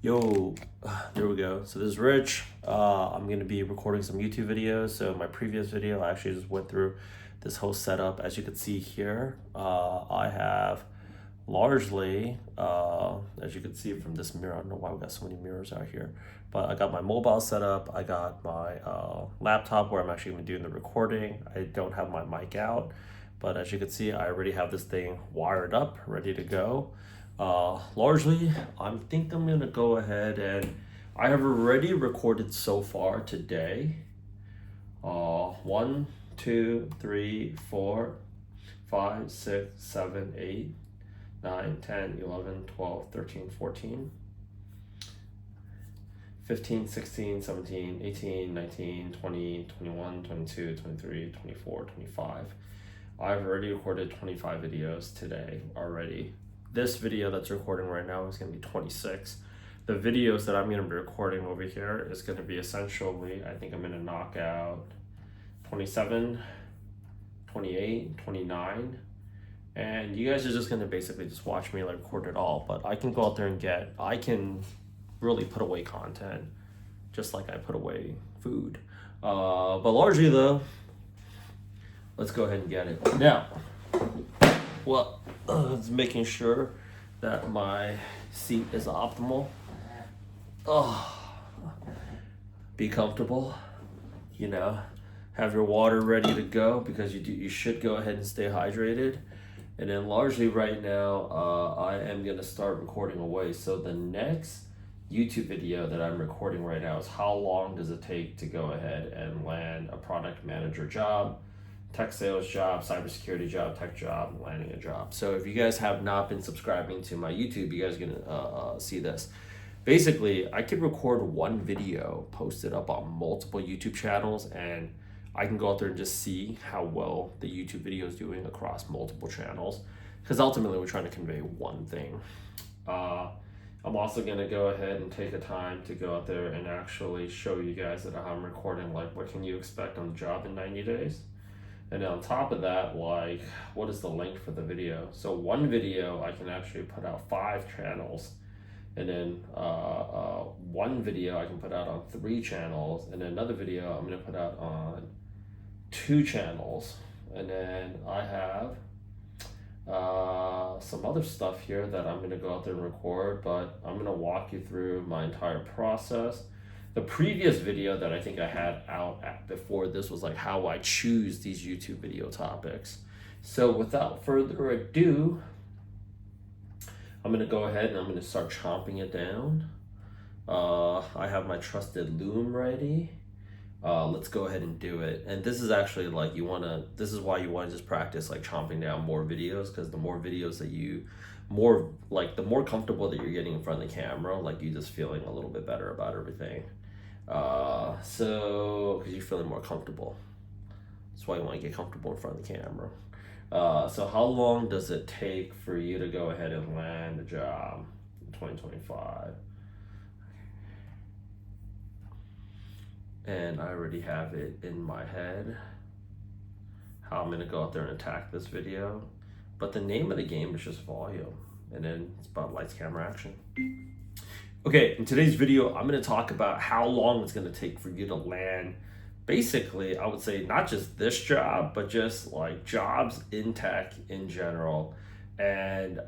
Yo, there we go. So this is Rich. I'm gonna be recording some YouTube videos. So my previous video, I actually just went through this whole setup. As you can see here, I have largely, as you can see from this mirror, I don't know why we got so many mirrors out here, but I got my mobile set up. I got my laptop where I'm actually gonna be doing the recording. I don't have my mic out, but as you can see, I already have this thing wired up, ready to go. Largely, I think I'm gonna go ahead and I have already recorded so far today. 1, 2, 3, 4, 5, 6, 7, 8, 9, 10, 11, 12, 13, 14, 15, 16, 17, 18, 19, 20, 21, 22, 23, 24, 25. I've already recorded 25 videos today already. This video that's recording right now is going to be 26. The videos that I'm going to be recording over here is going to be essentially, I think I'm going to knock out 27, 28, 29. And you guys are just going to basically just watch me like record it all. But I can go out there and I can really put away content just like I put away food. But largely though, let's go ahead and get it. Now, well, it's making sure that my seat is optimal. Be comfortable, have your water ready to go because you should go ahead and stay hydrated. And then largely right now, I am gonna start recording away. So the next YouTube video that I'm recording right now is how long does it take to go ahead and land a product manager job, tech sales job, cybersecurity job, tech job, landing a job. So if you guys have not been subscribing to my YouTube, you guys are gonna see this. Basically, I could record one video, post it up on multiple YouTube channels, and I can go out there and just see how well the YouTube video is doing across multiple channels. Because ultimately, we're trying to convey one thing. I'm also gonna go ahead and take the time to go out there and actually show you guys that I'm recording, like what can you expect on the job in 90 days. And then on top of that, like, what is the length for the video? So one video, I can actually put out 5 channels. And then one video I can put out on 3 channels. And then another video I'm gonna put out on 2 channels. And then I have some other stuff here that I'm gonna go out there and record, but I'm gonna walk you through my entire process. The previous video that I think I had out before this was like how I choose these YouTube video topics. So without further ado, I'm gonna go ahead and I'm gonna start chomping it down. I have my trusted loom ready. Let's go ahead and do it. And this is actually like this is why you wanna just practice like chomping down more videos, because the more videos that the more comfortable that you're getting in front of the camera, like you just feeling a little bit better about everything. So, because you're feeling more comfortable. That's why you want to get comfortable in front of the camera. So how long does it take for you to go ahead and land a job in 2025? And I already have it in my head, how I'm going to go out there and attack this video. But the name of the game is just volume. And then it's about lights, camera, action. Okay, in today's video, I'm going to talk about how long it's going to take for you to land, basically, I would say not just this job, but just like jobs in tech in general. And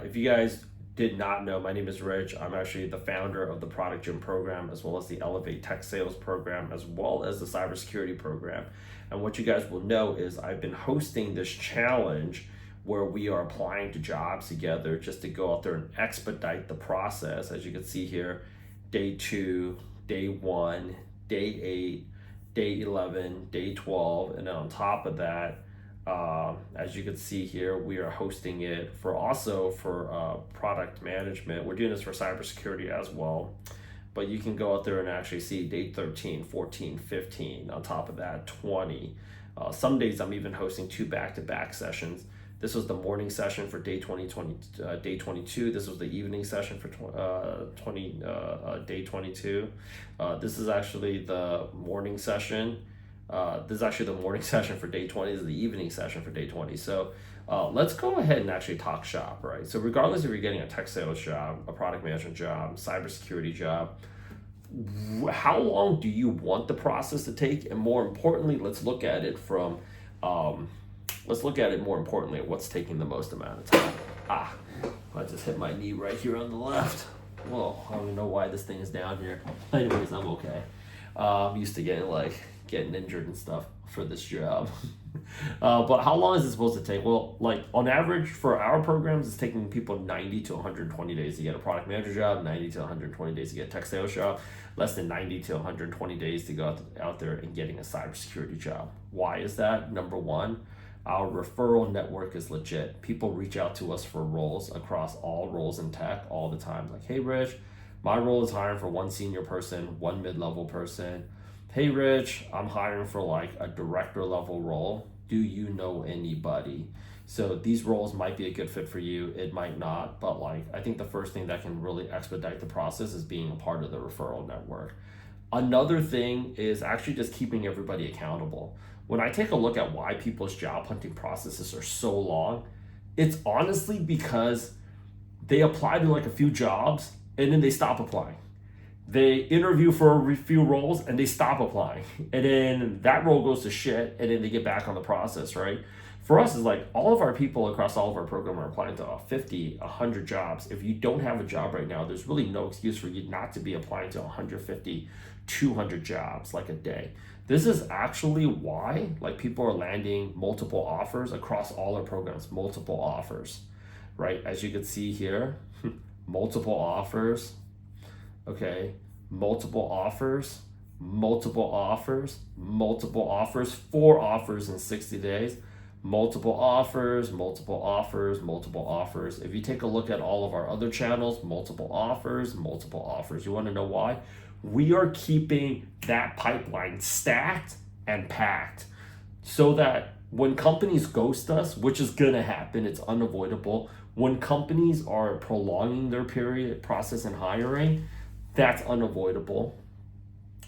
if you guys did not know, my name is Rich. I'm actually the founder of the Product Gym program, as well as the Elevate Tech Sales program, as well as the cybersecurity program. And what you guys will know is I've been hosting this challenge where we are applying to jobs together just to go out there and expedite the process. As you can see here, day 2, day 1, day 8, day 11, day 12, and then on top of that, as you can see here, we are hosting it for product management. We're doing this for cybersecurity as well, but you can go out there and actually see day 13, 14, 15, on top of that, 20. Some days I'm even hosting 2 back-to-back sessions. This was the morning session for day 22. This was the evening session for day 22. This is actually the morning session. This is actually the morning session for day 20. This is the evening session for day 20. So let's go ahead and actually talk shop, right? So regardless if you're getting a tech sales job, a product management job, cybersecurity job, how long do you want the process to take? And more importantly, let's look at it more importantly at what's taking the most amount of time. I just hit my knee right here on the left. Well, I don't even know why this thing is down here. Anyways, I'm okay. I'm used to getting injured and stuff for this job. But how long is it supposed to take? Well, like on average for our programs, it's taking people 90 to 120 days to get a product manager job, 90 to 120 days to get a tech sales job, less than 90 to 120 days to go out there and getting a cybersecurity job. Why is that? Number one, our referral network is legit. People reach out to us for roles across all roles in tech all the time. Like, hey, Rich, my role is hiring for one senior person, one mid-level person. Hey, Rich, I'm hiring for like a director level role. Do you know anybody? So these roles might be a good fit for you. It might not, but like, I think the first thing that can really expedite the process is being a part of the referral network. Another thing is actually just keeping everybody accountable. When I take a look at why people's job hunting processes are so long, it's honestly because they apply to like a few jobs and then they stop applying. They interview for a few roles and they stop applying. And then that role goes to shit and then they get back on the process, right? For us, it's like all of our people across all of our program are applying to 50, 100 jobs. If you don't have a job right now, there's really no excuse for you not to be applying to 150, 200 jobs like a day. This is actually why like people are landing multiple offers across all our programs, multiple offers, right? As you can see here, multiple offers, okay, multiple offers, multiple offers, multiple offers, 4 offers in 60 days, multiple offers, multiple offers, multiple offers. If you take a look at all of our other channels, multiple offers, multiple offers. You want to know why? We are keeping that pipeline stacked and packed so that when companies ghost us, which is going to happen, it's unavoidable. When companies are prolonging their process in hiring, that's unavoidable.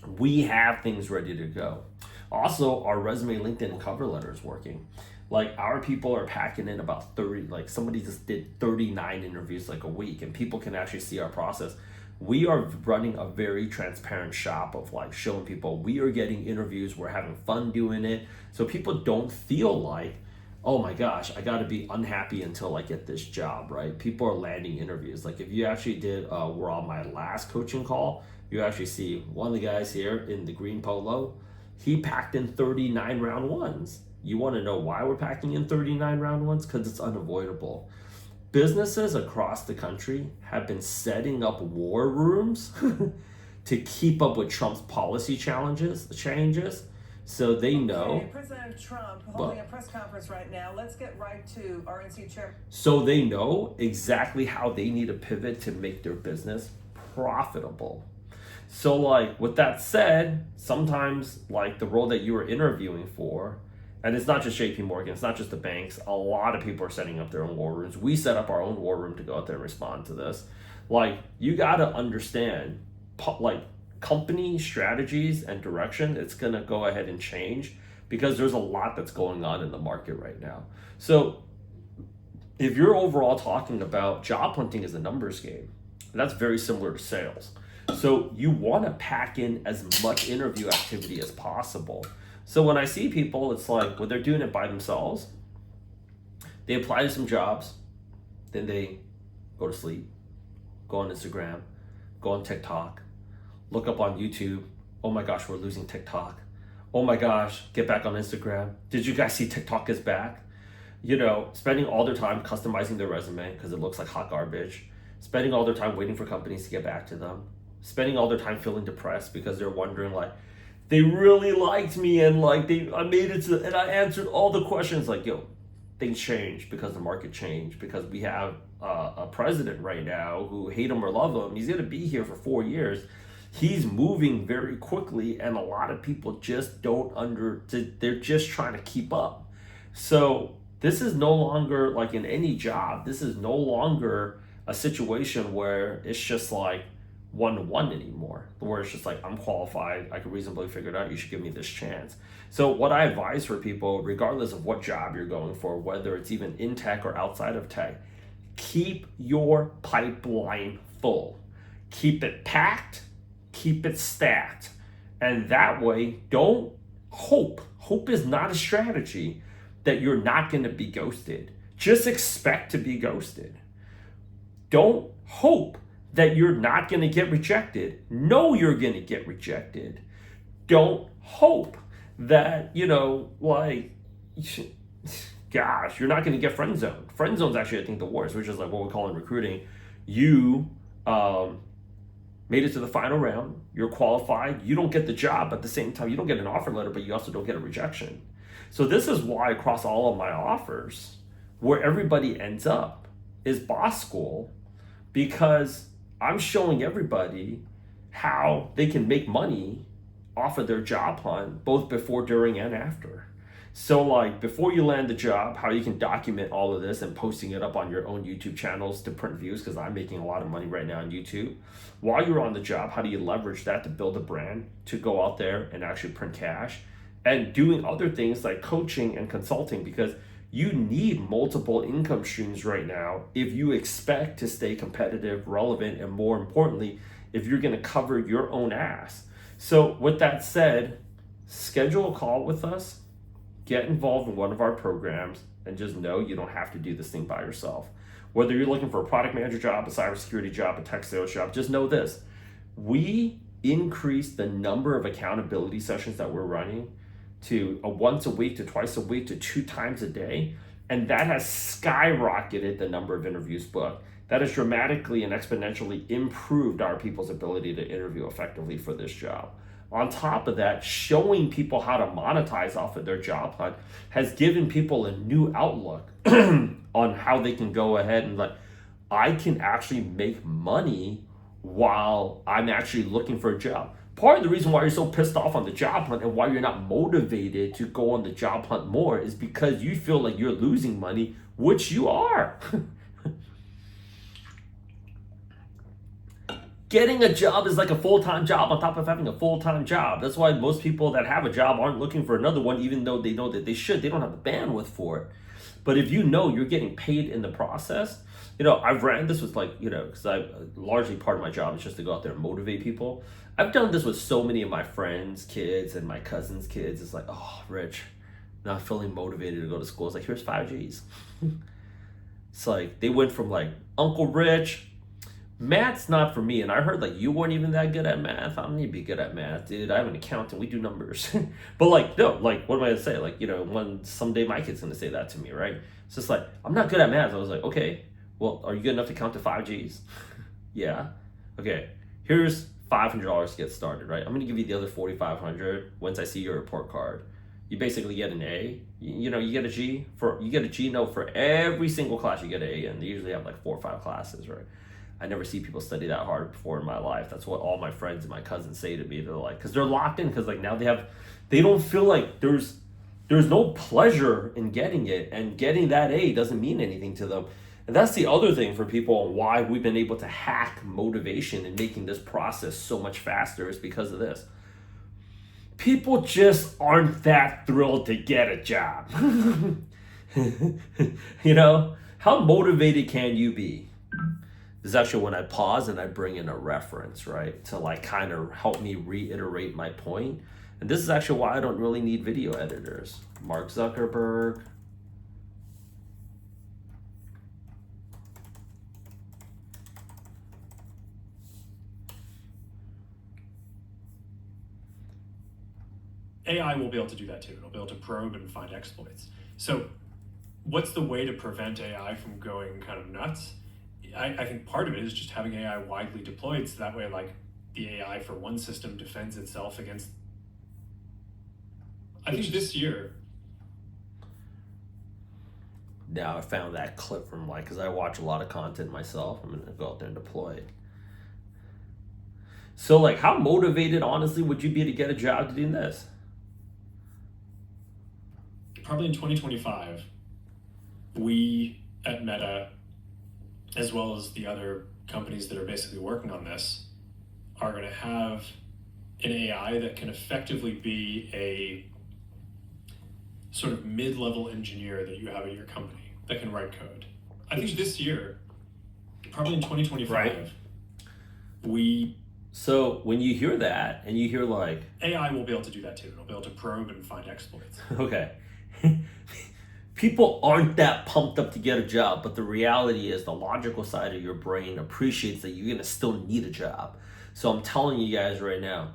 We have things ready to go. Also, our resume, LinkedIn, and cover letter is working. Like our people are packing in about 30, like somebody just did 39 interviews like a week, and people can actually see our process. We are running a very transparent shop of like showing people we are getting interviews, we're having fun doing it. So people don't feel like, oh my gosh, I got to be unhappy until I get this job, right? People are landing interviews. Like if you actually were on my last coaching call, you actually see one of the guys here in the green polo, he packed in 39 round ones. You want to know why we're packing in 39 round ones? Because it's unavoidable. Businesses across the country have been setting up war rooms to keep up with Trump's policy changes. So they know. Okay, President Trump holding a press conference right now. Let's get right to RNC Chair. So they know exactly how they need to pivot to make their business profitable. So like with that said, sometimes like the role that you were interviewing for, and it's not just JP Morgan, it's not just the banks, a lot of people are setting up their own war rooms. We set up our own war room to go out there and respond to this. Like you got to understand like company strategies and direction, it's going to go ahead and change because there's a lot that's going on in the market right now. So if you're overall talking about job hunting as a numbers game, that's very similar to sales. So you want to pack in as much interview activity as possible. So when I see people, it's like when they're doing it by themselves, they apply to some jobs, then they go to sleep, go on Instagram, go on TikTok, look up on YouTube. Oh my gosh, we're losing TikTok. Oh my gosh, get back on Instagram. Did you guys see TikTok is back? You know, spending all their time customizing their resume because it looks like hot garbage. Spending all their time waiting for companies to get back to them. Spending all their time feeling depressed because they're wondering like, they really liked me and like I made it to, and I answered all the questions. Like, yo, things change because the market changed, because we have a president right now who, hate him or love him, he's gonna be here for 4 years. He's moving very quickly, and a lot of people just they're just trying to keep up. So this is no longer like in any job, this is no longer a situation where it's just like, one-to-one anymore, where it's just like, I'm qualified, I can reasonably figure it out, you should give me this chance. So what I advise for people, regardless of what job you're going for, whether it's even in tech or outside of tech, keep your pipeline full. Keep it packed, keep it stacked. And that way, don't hope. Hope is not a strategy that you're not going to be ghosted. Just expect to be ghosted. Don't hope that you're not going to get rejected. Know you're going to get rejected. Don't hope that, gosh, you're not going to get friend zoned. Friend zone's actually, I think, the worst, which is like what we call in recruiting. You made it to the final round. You're qualified. You don't get the job. At the same time, you don't get an offer letter, but you also don't get a rejection. So this is why across all of my offers, where everybody ends up is boss school, because I'm showing everybody how they can make money off of their job hunt, both before, during, and after. So like before you land the job, how you can document all of this and posting it up on your own YouTube channels to print views, because I'm making a lot of money right now on YouTube. While you're on the job, how do you leverage that to build a brand, to go out there and actually print cash, and doing other things like coaching and consulting, because you need multiple income streams right now if you expect to stay competitive, relevant, and more importantly, if you're going to cover your own ass. So with that said, schedule a call with us, get involved in one of our programs, and just know you don't have to do this thing by yourself. Whether you're looking for a product manager job, a cybersecurity job, a tech sales job, just know this. We increased the number of accountability sessions that we're running to a once a week, to twice a week, to 2 times a day. And that has skyrocketed the number of interviews booked. That has dramatically and exponentially improved our people's ability to interview effectively for this job. On top of that, showing people how to monetize off of their job hunt has given people a new outlook on how they can go ahead and I can actually make money while I'm actually looking for a job. Part of the reason why you're so pissed off on the job hunt and why you're not motivated to go on the job hunt more is because you feel like you're losing money, which you are. Getting a job is like a full-time job on top of having a full-time job. That's why most people that have a job aren't looking for another one, even though they know that they should. They don't have the bandwidth for it. But if you know you're getting paid in the process, I've ran this with because largely part of my job is just to go out there and motivate people. I've done this with so many of my friends' kids and my cousins' kids. It's like, oh, Rich, not feeling motivated to go to school. It's like, here's 5 G's. It's like, they went from Uncle Rich, math's not for me. And I heard you weren't even that good at math. I don't need to be good at math, dude. I have an accountant. We do numbers. But no, what am I going to say? When someday my kid's going to say that to me, right? It's just I'm not good at math. I was like, okay, well, are you good enough to count to 5 G's? Yeah. Okay, here's $500 to get started, right? I'm going to give you the other $4,500 once I see your report card. You basically get an A. You get a G note for every single class you get an A in. They usually have 4 or 5 classes, right? I never see people study that hard before in my life. That's what all my friends and my cousins say to me. They're because they're locked in, because now they don't feel like there's no pleasure in getting it, and getting that A doesn't mean anything to them. And that's the other thing for people, and why we've been able to hack motivation and making this process so much faster is because of this. People just aren't that thrilled to get a job. How motivated can you be? This is actually when I pause and I bring in a reference, right? To kind of help me reiterate my point. And this is actually why I don't really need video editors. Mark Zuckerberg. AI will be able to do that too. It'll be able to probe and find exploits. So what's the way to prevent AI from going kind of nuts? I think part of it is just having AI widely deployed, so that way the AI for one system defends itself against. I think this year. Now I found that clip from because I watch a lot of content myself. I'm gonna go out there and deploy it. So how motivated honestly would you be to get a job to do this? Probably in 2025, we at Meta, as well as the other companies that are basically working on this, are going to have an AI that can effectively be a sort of mid-level engineer that you have at your company that can write code. I think this year, probably in 2025, Right. we So when you hear that and you hear like, AI will be able to do that too. It'll be able to probe and find exploits. okay, people aren't that pumped up to get a job, but the reality is the logical side of your brain appreciates that you're gonna still need a job. So I'm telling you guys right now,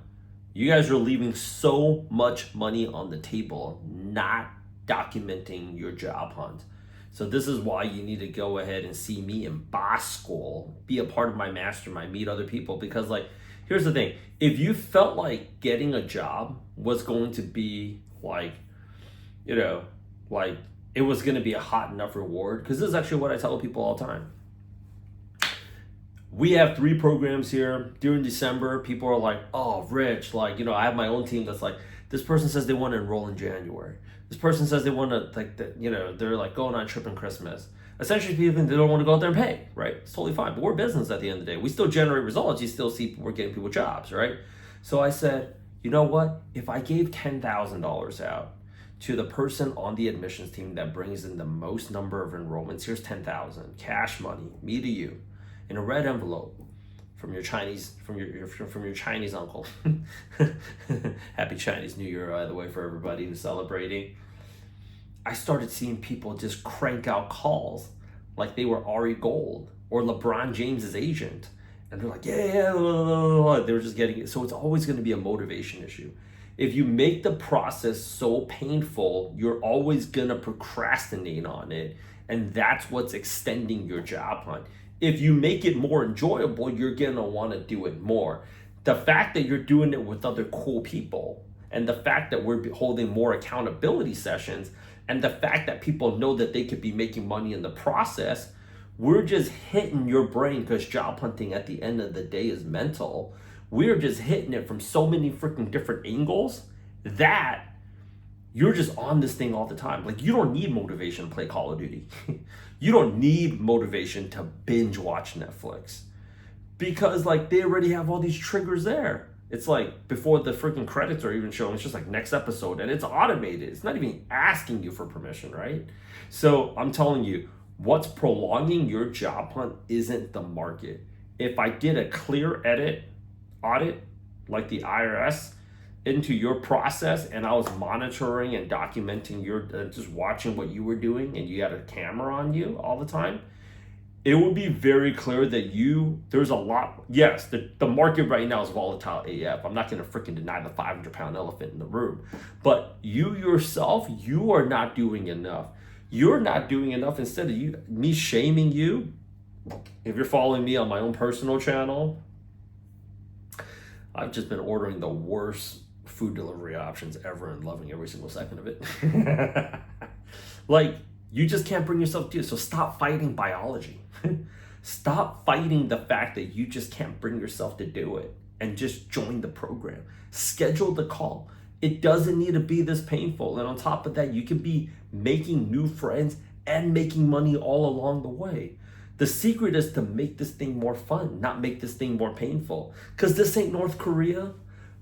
you guys are leaving so much money on the table not documenting your job hunt. So this is why you need to go ahead and see me in boss school, be a part of my mastermind, meet other people. Because like, here's the thing, if you felt like getting a job was going to be like, you know, like it was going to be a hot enough reward, because this is actually what I tell people all the time. We have 3 programs here during December. People are like, oh, Rich, like, you know, I have my own team that's like, this person says they want to enroll in January. This person says they want to, like, you know, they're like going on a trip in Christmas. Essentially, people, they don't want to go out there and pay, right? It's totally fine. But we're business at the end of the day. We still generate results. You still see we're getting people jobs, right? So I said, you know what? If I gave $10,000 out to the person on the admissions team that brings in the most number of enrollments, here's 10,000 cash money, me to you, in a red envelope from your Chinese Chinese uncle. Happy Chinese New Year, by the way, for everybody who's celebrating. I started seeing people just crank out calls like they were Ari Gold or LeBron James's agent, and they're like, yeah, they were just getting it. So it's always going to be a motivation issue. If you make the process so painful, you're always going to procrastinate on it, and that's what's extending your job hunt. If you make it more enjoyable, you're going to want to do it more. The fact that you're doing it with other cool people, and the fact that we're holding more accountability sessions, and the fact that people know that they could be making money in the process, we're just hitting your brain, because job hunting at the end of the day is mental. We're just hitting it from so many freaking different angles that you're just on this thing all the time. Like, you don't need motivation to play Call of Duty. You don't need motivation to binge watch Netflix, because like they already have all these triggers there. It's like before the freaking credits are even shown, it's just like next episode, and it's automated. It's not even asking you for permission, right? So I'm telling you, what's prolonging your job hunt isn't the market. If I did a clear audit, like the IRS, into your process, and I was monitoring and documenting your, just watching what you were doing, and you had a camera on you all the time, it would be very clear that there's a lot. Yes, the market right now is volatile AF. I'm not going to freaking deny the 500-pound elephant in the room. But you yourself, you are not doing enough. You're not doing enough. Instead of me shaming you, if you're following me on my own personal channel, I've just been ordering the worst food delivery options ever and loving every single second of it. Like, you just can't bring yourself to it. So stop fighting biology. Stop fighting the fact that you just can't bring yourself to do it, and just join the program. Schedule the call. It doesn't need to be this painful. And on top of that, you can be making new friends and making money all along the way. The secret is to make this thing more fun, not make this thing more painful. Because this ain't North Korea.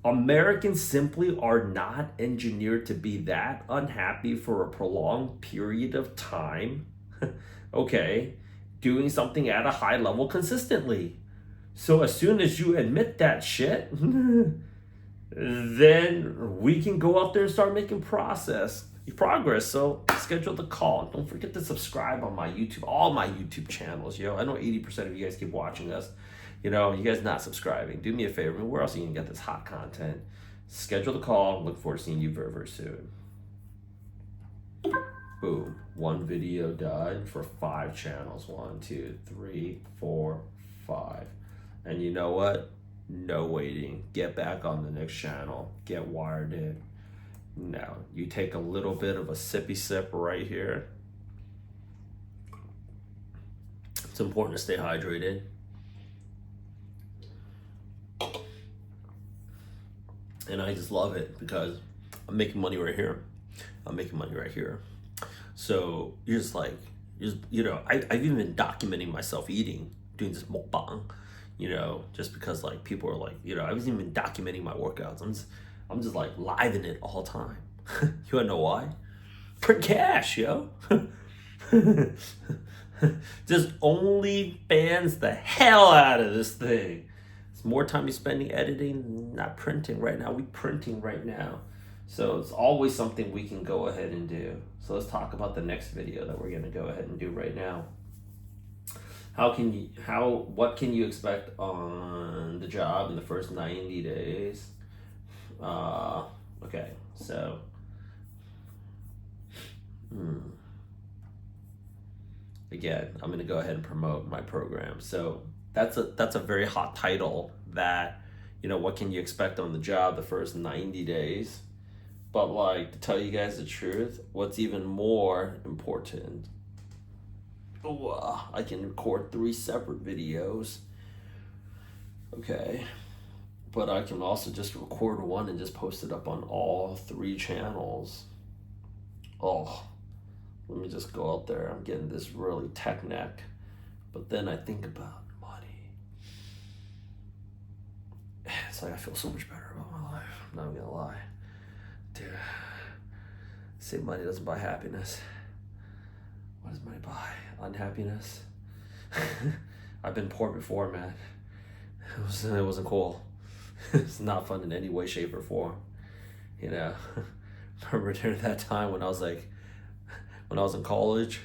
Americans simply are not engineered to be that unhappy for a prolonged period of time, okay, doing something at a high level consistently. So as soon as you admit that shit, then we can go out there and start making progress. So schedule the call. Don't forget to subscribe on my YouTube, all my YouTube channels. Yo, I know 80% of you guys keep watching us. You know, you guys not subscribing. Do me a favor. I mean, where else are you going to get this hot content? Schedule the call. Look forward to seeing you very, very soon. Boom. 1 video done for 5 channels. 1, 2, 3, 4, 5. And you know what? No waiting. Get back on the next channel. Get wired in. Now, you take a little bit of a sippy sip right here. It's important to stay hydrated. And I just love it because I'm making money right here. I'm making money right here. So you're just like, you know, I've even been documenting myself eating, doing this mukbang. just because like people are like, I wasn't even documenting my workouts. I'm just like living it all the time. You wanna know why? Print cash, yo. Just only fans the hell out of this thing. It's more time you're spending editing, not printing right now. We printing right now. So it's always something we can go ahead and do. So let's talk about the next video that we're gonna go ahead and do right now. What can you expect on the job in the first 90 days? Okay, so again, I'm gonna go ahead and promote my program. So that's a very hot title that, what can you expect on the job the first 90 days? But like, to tell you guys the truth, what's even more important, I can record 3 separate videos. Okay. But I can also just record one and just post it up on all 3 channels. Oh, let me just go out there. I'm getting this really tech neck. But then I think about money. It's like I feel so much better about my life. I'm not gonna lie. Dude, say money doesn't buy happiness. What does money buy? Unhappiness. I've been poor before, man. It wasn't cool. It's not fun in any way, shape, or form. Remember during that time when I was in college,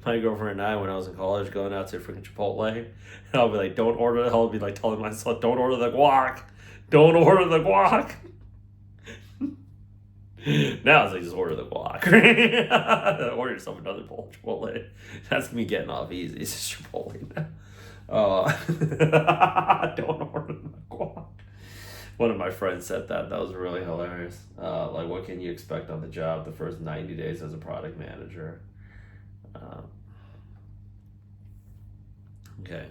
my girlfriend and I, when I was in college, going out to freaking Chipotle, and I'll be like, don't order. I'll be like telling myself, don't order the guac. Don't order the guac. Now it's like, just order the guac. Order yourself another bowl of Chipotle. That's me getting off easy. It's just Chipotle now. Don't order the guac. One of my friends said that. That was really hilarious. Like, what can you expect on the job the first 90 days as a product manager? Okay.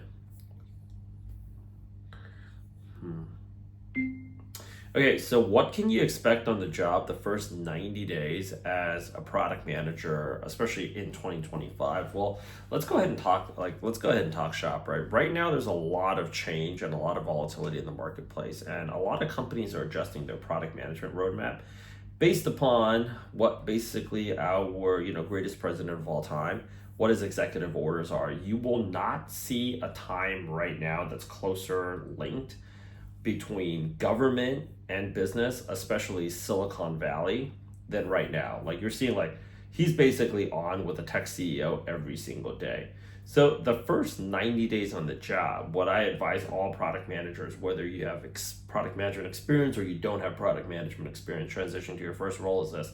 Okay, so what can you expect on the job the first 90 days as a product manager, especially in 2025? Well, let's go ahead and talk shop, right? Right now, there's a lot of change and a lot of volatility in the marketplace, and a lot of companies are adjusting their product management roadmap based upon what basically our, greatest president of all time, what his executive orders are. You will not see a time right now that's closer linked between government and business, especially Silicon Valley, than right now. Like, you're seeing, like, he's basically on with a tech CEO every single day. So the first 90 days on the job, what I advise all product managers, whether you have product management experience or you don't have product management experience, transition to your first role, is this: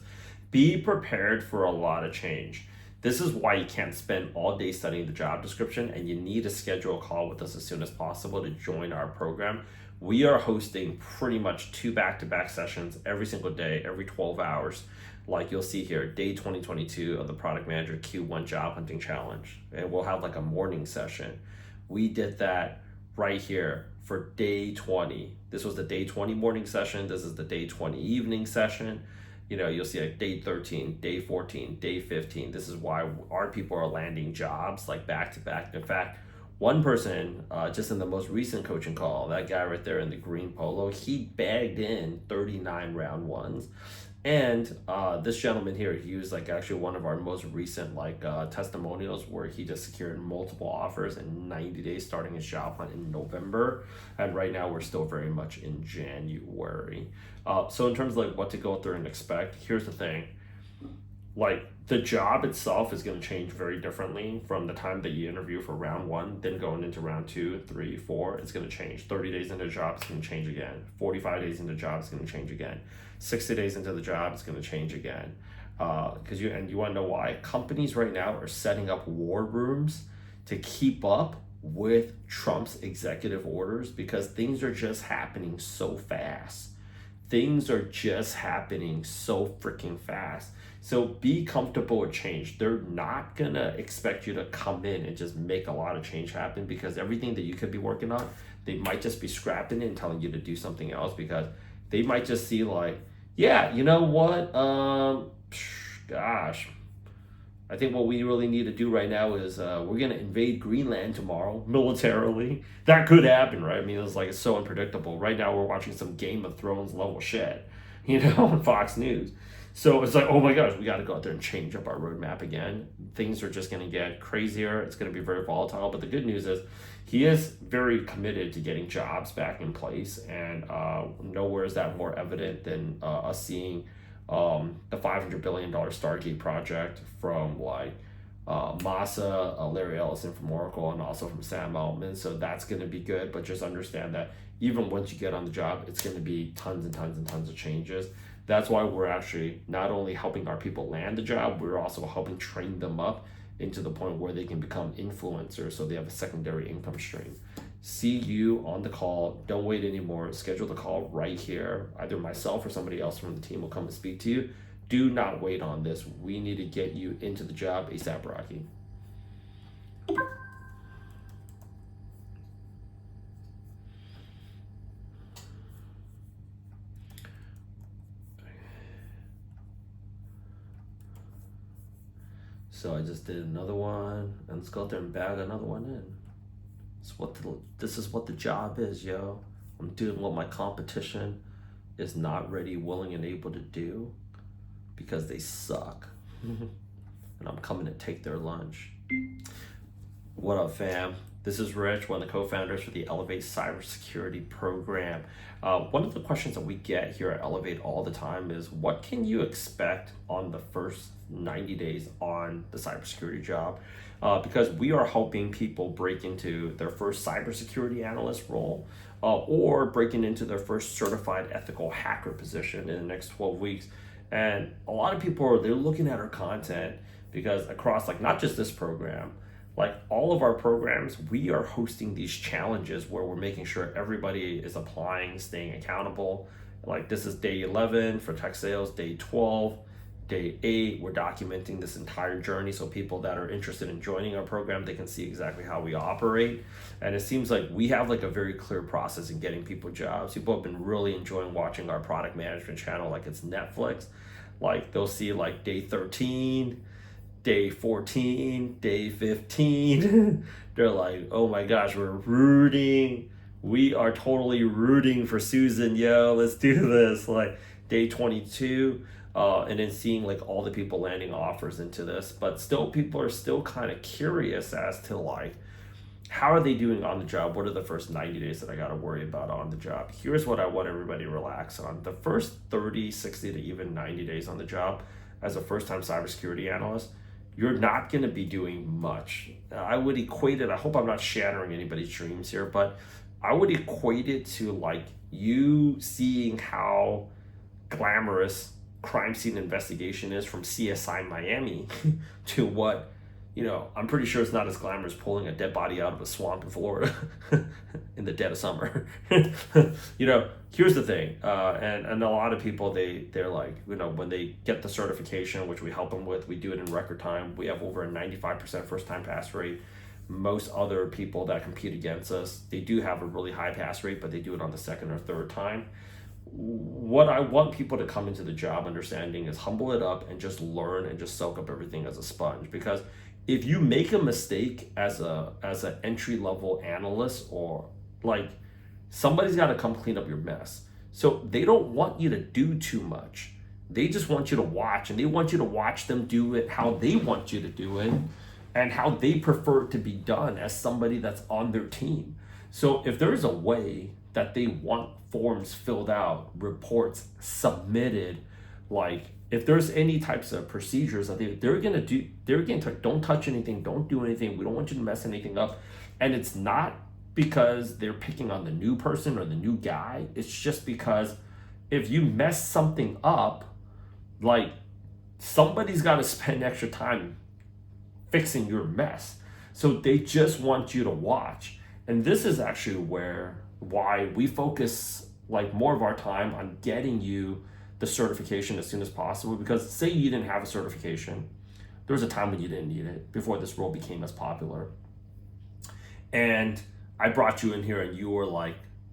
be prepared for a lot of change. This is why you can't spend all day studying the job description, and you need to schedule a call with us as soon as possible to join our program. We are hosting pretty much 2 back-to-back sessions every single day, every 12 hours. Like you'll see here, day 2022 of the Product Manager Q1 Job Hunting Challenge. And we'll have like a morning session. We did that right here for day 20. This was the day 20 morning session. This is the day 20 evening session. You'll see like day 13, day 14, day 15. This is why our people are landing jobs like back-to-back. In fact, one person, just in the most recent coaching call, that guy right there in the green polo, he bagged in 39 round ones. And this gentleman here, he was like actually one of our most recent testimonials, where he just secured multiple offers in 90 days, starting his job hunt in November. And right now we're still very much in January. So in terms of like what to go through and expect, here's the thing. Like, the job itself is going to change very differently from the time that you interview for round 1, then going into round 2, 3, 4. It's going to change. 30 days into the job, it's going to change again. 45 days into the job, it's going to change again. 60 days into the job, it's going to change again. Because you want to know why? Companies right now are setting up war rooms to keep up with Trump's executive orders, because things are just happening so fast. Things are just happening so freaking fast. So be comfortable with change. They're not gonna expect you to come in and just make a lot of change happen, because everything that you could be working on, they might just be scrapping it and telling you to do something else, because they might just see like, yeah, you know what? Gosh, I think what we really need to do right now is we're going to invade Greenland tomorrow militarily. That could happen, right? I mean, it's so unpredictable. Right now, we're watching some Game of Thrones level shit, on Fox News. So it's like, oh my gosh, we got to go out there and change up our roadmap again. Things are just going to get crazier. It's going to be very volatile. But the good news is he is very committed to getting jobs back in place. And nowhere is that more evident than us seeing the $500 billion Stargate project from Massa, Larry Ellison from Oracle, and also from Sam Altman. So that's going to be good. But just understand that even once you get on the job, it's going to be tons and tons and tons of changes. That's why we're actually not only helping our people land the job, we're also helping train them up into the point where they can become influencers so they have a secondary income stream. See you on the call. Don't wait anymore. Schedule the call right here. Either myself or somebody else from the team will come and speak to you. Do not wait on this. We need to get you into the job ASAP, Rocky. So I just did another one, and let's go out there and bag another one in. This is what the job is, yo. I'm doing what my competition is not ready, willing, and able to do because they suck. And I'm coming to take their lunch. What up, fam? This is Rich, one of the co-founders for the Elevate Cybersecurity Program. One of the questions that we get here at Elevate all the time is, what can you expect on the first 90 days on the cybersecurity job? Because we are helping people break into their first cybersecurity analyst role or breaking into their first certified ethical hacker position in the next 12 weeks. And a lot of people, they're looking at our content because across not just this program, all of our programs, we are hosting these challenges where we're making sure everybody is applying, staying accountable. This is day 11 for tech sales, day 12, day 8, we're documenting this entire journey so people that are interested in joining our program, they can see exactly how we operate. And it seems like we have a very clear process in getting people jobs. People have been really enjoying watching our product management channel like it's Netflix. They'll see day 13, day 14, day 15. They're like, oh my gosh, we're rooting. We are totally rooting for Susan, yo, let's do this. Day 22, and then seeing all the people landing offers into this. But still, people are still kind of curious as to how are they doing on the job? What are the first 90 days that I got to worry about on the job? Here's what I want everybody to relax on. The first 30, 60 to even 90 days on the job as a first-time cybersecurity analyst, you're not going to be doing much. I would equate it, I hope I'm not shattering anybody's dreams here, but I would equate it to you seeing how glamorous crime scene investigation is from CSI Miami to what, I'm pretty sure it's not as glamorous pulling a dead body out of a swamp in Florida in the dead of summer. Here's the thing, and a lot of people, they're when they get the certification, which we help them with, we do it in record time. We have over a 95% first time pass rate. Most other people that compete against us, they do have a really high pass rate, but they do it on the second or third time. What I want people to come into the job understanding is humble it up and just learn and just soak up everything as a sponge. Because if you make a mistake as an entry level analyst, or somebody's got to come clean up your mess. So they don't want you to do too much. They just want you to watch, and they want you to watch them do it how they want you to do it and how they prefer it to be done as somebody that's on their team. So if there's a way that they want forms filled out, reports submitted, if there's any types of procedures that they're going to don't touch anything, don't do anything, we don't want you to mess anything up. And it's not because they're picking on the new person or the new guy. It's just because if you mess something up, somebody's got to spend extra time fixing your mess. So they just want you to watch. And this is actually why we focus more of our time on getting you the certification as soon as possible. Because say you didn't have a certification, there was a time when you didn't need it before this role became as popular. And I brought you in here and you were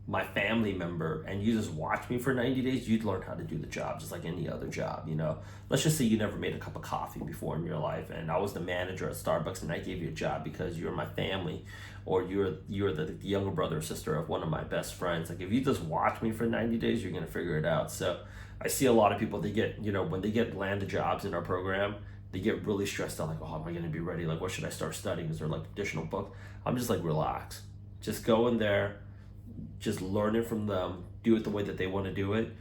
my family member and you just watch me for 90 days, you'd learn how to do the job just like any other job, you know? Let's just say you never made a cup of coffee before in your life and I was the manager at Starbucks and I gave you a job because you're my family or you're the younger brother or sister of one of my best friends. Like if you just watch me for 90 days, you're gonna figure it out. So I see a lot of people, they get, you know, when they get landed jobs in our program, they get really stressed out, like, oh, am I gonna be ready? Like, what should I start studying? Is there like additional books? I'm just like, relax. Just go in there, just learn it from them, do it the way that they want to do it.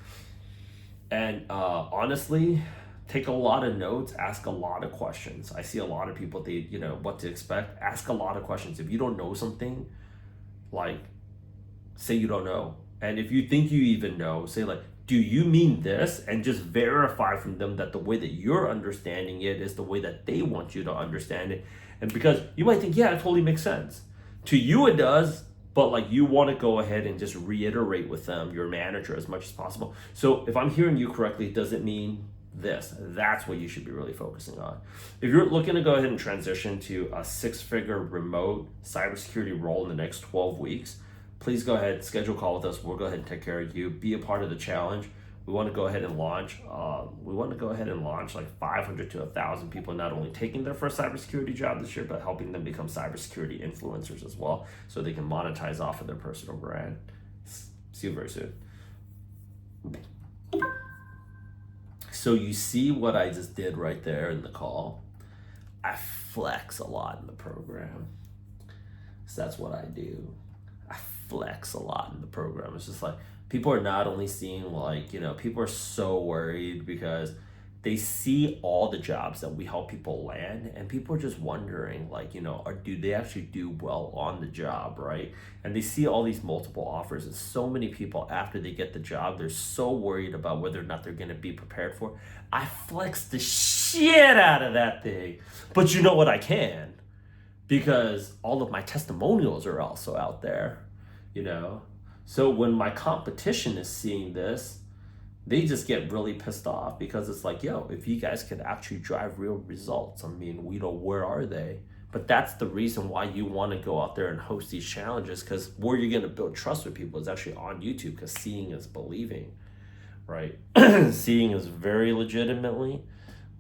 And honestly, take a lot of notes, ask a lot of questions. I see a lot of people, they, you know, what to expect. Ask a lot of questions. If you don't know something, like, say you don't know. And if you think you even know, say like, do you mean this? And just verify from them that the way that you're understanding it is the way that they want you to understand it. And because you might think, yeah, it totally makes sense. To you it does, but like you want to go ahead and just reiterate with them, your manager, as much as possible. So if I'm hearing you correctly, does it mean this? That's what you should be really focusing on. If you're looking to go ahead and transition to a 6-figure remote cybersecurity role in the next 12 weeks, please go ahead, schedule a call with us. We'll go ahead and take care of you. Be a part of the challenge. We want to go ahead and launch. Like 500 to 1,000 people, not only taking their first cybersecurity job this year, but helping them become cybersecurity influencers as well, so they can monetize off of their personal brand. See you very soon. So you see what I just did right there in the call? I flex a lot in the program. So that's what I do. I flex a lot in the program. It's just like, people are not only seeing, like, you know, people are so worried because they see all the jobs that we help people land, and people are just wondering, like, you know, do they actually do well on the job, right? And they see all these multiple offers, and so many people, after they get the job, they're so worried about whether or not they're going to be prepared for. I flex the shit out of that thing, but you know what, I can, because all of my testimonials are also out there, you know? So when my competition is seeing this, they just get really pissed off, because it's like, yo, if you guys could actually drive real results, I mean, we know, where are they? But that's the reason why you want to go out there and host these challenges, because where you're going to build trust with people is actually on YouTube, because seeing is believing, right? Seeing is very legitimately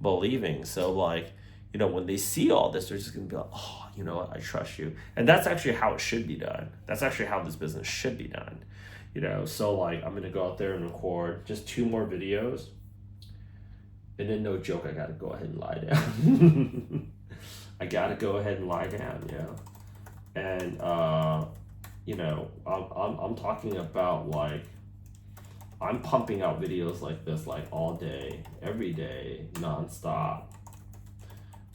believing. So like, you know, when they see all this, they're just going to be like, oh, you know what, I trust you. And that's actually how it should be done. That's actually how this business should be done. You know, so like, I'm going to go out there and record just 2 more videos. And then, no joke, I got to go ahead and lie down. I got to go ahead and lie down, you know. And, you know, I'm talking about, like, I'm pumping out videos like this, like, all day, every day, nonstop.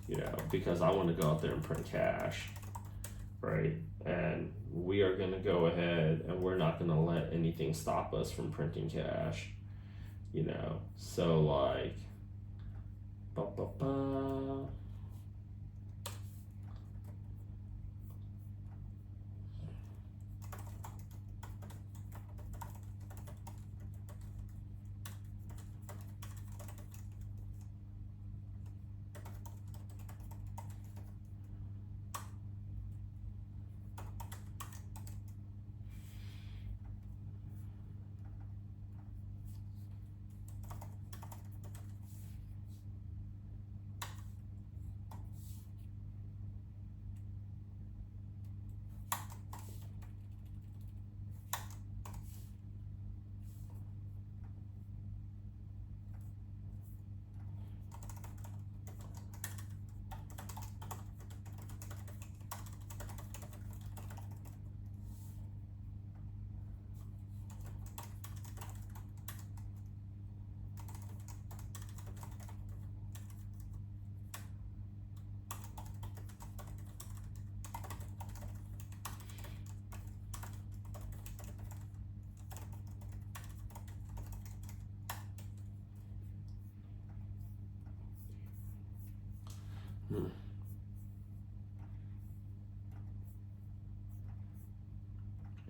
You know, because I want to go out there and print cash, right? And we are going to go ahead and we're not going to let anything stop us from printing cash, you know? So like,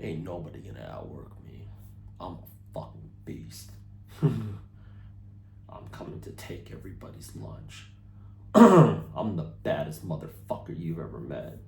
ain't nobody gonna outwork me. I'm a fucking beast. I'm coming to take everybody's lunch. I'm the baddest motherfucker you've ever met.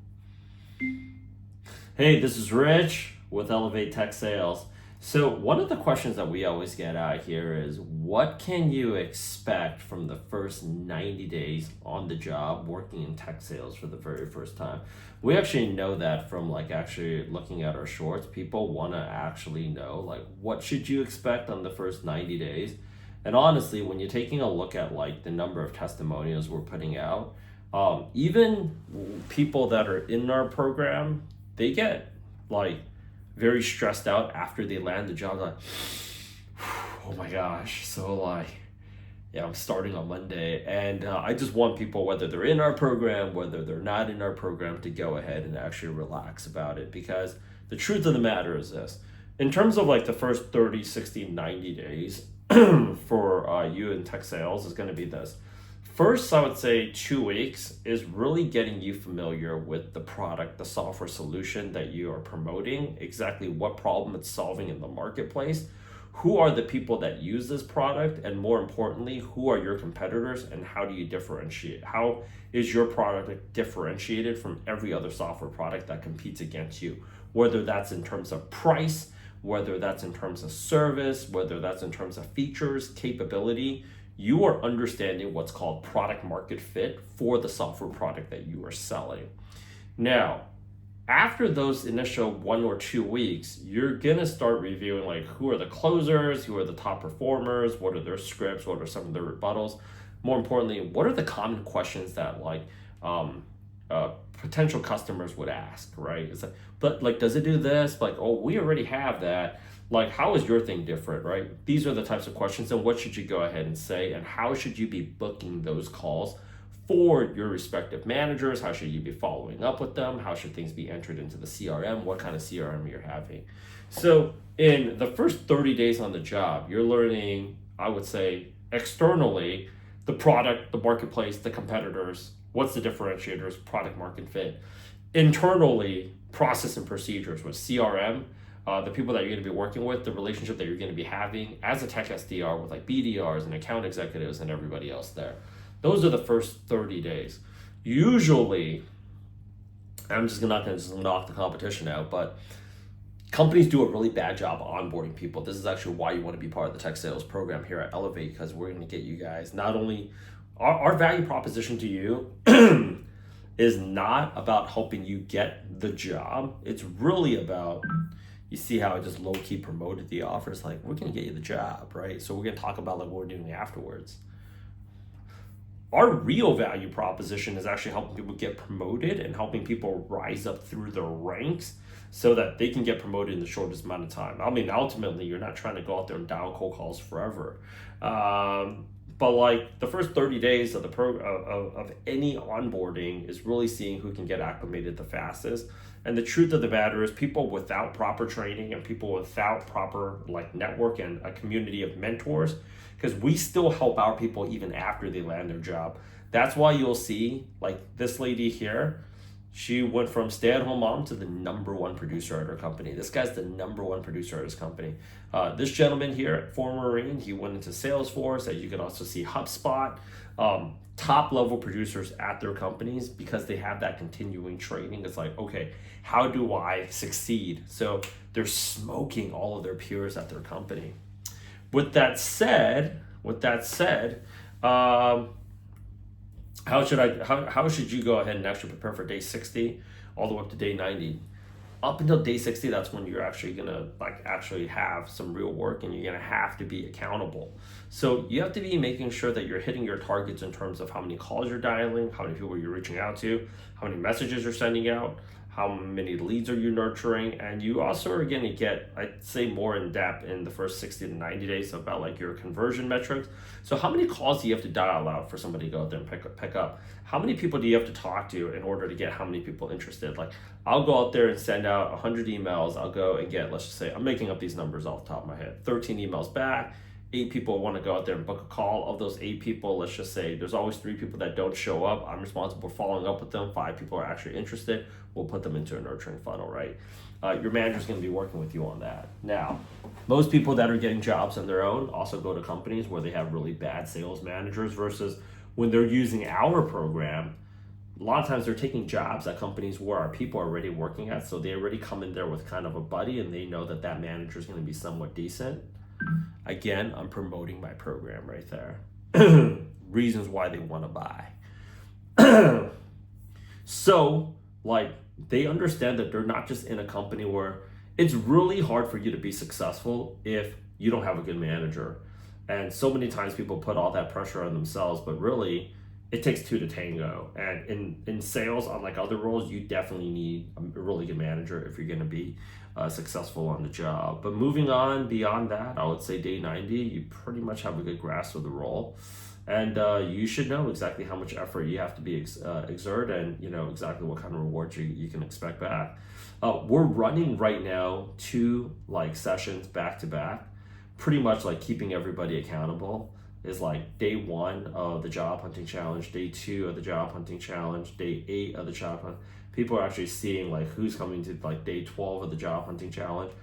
Hey, this is Rich. with Elevate Tech Sales. So one of the questions that we always get out here is, what can you expect from the first 90 days on the job working in tech sales for the very first time? We actually know that from like actually looking at our shorts. People want to actually know like, what should you expect on the first 90 days? And honestly, when you're taking a look at like the number of testimonials we're putting out, even people that are in our program, they get like very stressed out after they land the job, like, oh my gosh, so like, yeah, I'm starting on Monday. And I just want people, whether they're in our program, whether they're not in our program, to go ahead and actually relax about it. Because the truth of the matter is this: in terms of like the first 30, 60, 90 days for you in tech sales is going to be this. First, I would say 2 weeks is really getting you familiar with the product, the software solution that you are promoting, exactly what problem it's solving in the marketplace, who are the people that use this product, and more importantly, who are your competitors and how do you differentiate? How is your product differentiated from every other software product that competes against you? Whether that's in terms of price, whether that's in terms of service, whether that's in terms of features, capability, you are understanding what's called product market fit for the software product that you are selling. Now, after those initial 1 or 2 weeks, you're gonna start reviewing like, who are the closers, who are the top performers, what are their scripts, what are some of their rebuttals. More importantly, what are the common questions that like potential customers would ask, right? It's like, but like, does it do this? Like, oh, we already have that. Like, how is your thing different, right? These are the types of questions, and what should you go ahead and say, and how should you be booking those calls for your respective managers? How should you be following up with them? How should things be entered into the CRM? What kind of CRM you're having? So in the first 30 days on the job, you're learning, I would say, externally, the product, the marketplace, the competitors, what's the differentiators, product market fit. Internally, process and procedures with CRM, the people that you're going to be working with, the relationship that you're going to be having as a tech SDR with like BDRs and account executives and everybody else there. Those are the first 30 days. Usually, I'm just not going to just knock the competition out, but companies do a really bad job onboarding people. This is actually why you want to be part of the tech sales program here at Elevate, because we're going to get you guys not only our value proposition to you is not about helping you get the job. It's really about, you see how I just low-key promoted the offers, like, we're going to get you the job, right? So we're going to talk about like what we're doing afterwards. Our real value proposition is actually helping people get promoted and helping people rise up through the ranks so that they can get promoted in the shortest amount of time. I mean, ultimately, you're not trying to go out there and dial cold calls forever. But like the first 30 days of the of any onboarding is really seeing who can get acclimated the fastest. And the truth of the matter is, people without proper training and people without proper like network and a community of mentors, because we still help our people even after they land their job. That's why you'll see like this lady here, she went from stay-at-home mom to the #1 producer at her company. This guy's the #1 producer at his company. This gentleman here, former Marine, he went into Salesforce. As you can also see, HubSpot, top level producers at their companies, because they have that continuing training. It's like, okay, how do I succeed? So they're smoking all of their peers at their company. With that said, how should you go ahead and actually prepare for day 60 all the way up to day 90? Up until day 60, that's when you're actually gonna actually have some real work, and you're gonna have to be accountable. So you have to be making sure that you're hitting your targets in terms of how many calls you're dialing, how many people you're reaching out to, how many messages you're sending out, how many leads are you nurturing, and you also are going to get, I'd say, more in depth in the first 60 to 90 days about like your conversion metrics. So how many calls do you have to dial out for somebody to go out there and pick up? How many people do you have to talk to in order to get how many people interested? Like, I'll go out there and send out 100 emails. I'll go and get, let's just say, I'm making up these numbers off the top of my head, 13 emails back. 8 people want to go out there and book a call. Of those 8 people, let's just say there's always 3 people that don't show up. I'm responsible for following up with them. 5 people are actually interested. We'll put them into a nurturing funnel, right? Your manager's going to be working with you on that. Now, most people that are getting jobs on their own also go to companies where they have really bad sales managers, versus when they're using our program, a lot of times they're taking jobs at companies where our people are already working at, so they already come in there with kind of a buddy, and they know that that manager is going to be somewhat decent. Again, I'm promoting my program right there. Reasons why they want to buy. So, like, they understand that they're not just in a company where it's really hard for you to be successful if you don't have a good manager. And so many times people put all that pressure on themselves, but really it takes two to tango. And in sales, unlike other roles, you definitely need a really good manager if you're going to be successful on the job. But moving on beyond that, I would say day 90, you pretty much have a good grasp of the role. And you should know exactly how much effort you have to be exert, and you know exactly what kind of rewards you can expect back. We're running right now 2 like sessions back to back, pretty much like keeping everybody accountable. Is like day 1 of the job hunting challenge, day 2 of the job hunting challenge, day 8 of the job hunt. People are actually seeing like who's coming to like day 12 of the job hunting challenge.